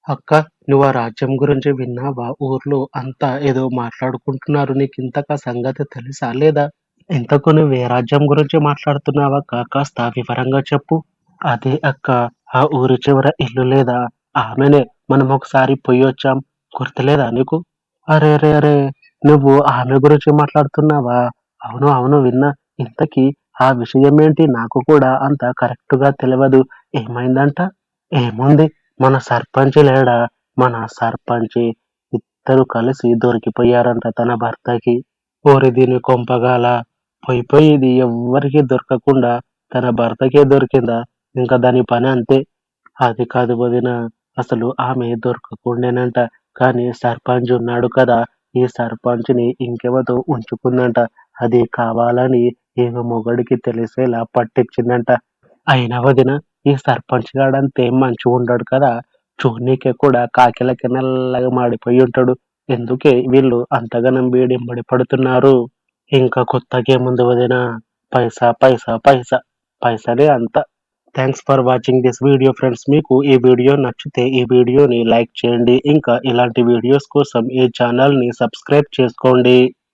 అక్క, నువ్వు ఆ రాజ్యం గురించి విన్నావా? ఊర్లో అంతా ఏదో మాట్లాడుకుంటున్నారు. నీకింతకా సంగతి తెలుసా లేదా? ఇంతకు నువ్వు ఏ రాజ్యం గురించి మాట్లాడుతున్నావక్క? కాస్త వివరంగా చెప్పు. అదే అక్క, ఆ ఊరి చివర ఇల్లు లేదా? ఆమెనే. మనం ఒకసారి పొయ్యొచ్చాం. గుర్తులేదా నీకు? అరెరెరే! నువ్వు ఆమె గురించి మాట్లాడుతున్నావా? అవును, అవును విన్నా. ఇంతకీ ఆ విషయమేంటి? నాకు కూడా అంత కరెక్ట్‌గా తెలవదు. ఏమైందంట? ఏముంది, మన సర్పంచ్ లేడా? మన సర్పంచి ఇద్దరు కలిసి దొరికిపోయారంట తన భర్తకి. ఓరి దీని కొంపగాల! పొయ్యి పొయ్యి ఇది ఎవ్వరికీ దొరకకుండా తన భర్తకే దొరికిందా? ఇంక దాని పని అంతే. అది కాదు వదినా, అసలు ఆమె దొరకకుండేనంట. కానీ సర్పంచ్ ఉన్నాడు కదా, ఈ సర్పంచ్‌ని ఇంకెవరితో ఉంచుకుందంట. అది కావాలని ఈమె మొగుడికి తెలిసేలా పట్టిచ్చిందంట. అయినా వదినా, ఈ సర్పంచ్ గాడంతేం మంచిగుండడు కదా! చూడ్నీకే కూడా కాకి నల్లగా మాడిపోయుంటడు. ఎందుకే వీళ్ళు అంతగనం వీడెంబడి పడుతున్నారు? ఇంకా కొత్తగేముంది వదినా, పైసా, పైసా, పైసా. పైసనే అంతా. Thanks for watching this video friends. మీకు ఈ వీడియో నచ్చితే ఈ వీడియోని లైక్ చేయండి. ఇంకా ఇలాంటి వీడియోస్ కోసం ఈ ఛానల్‌ని సబ్స్క్రైబ్ చేసుకోండి.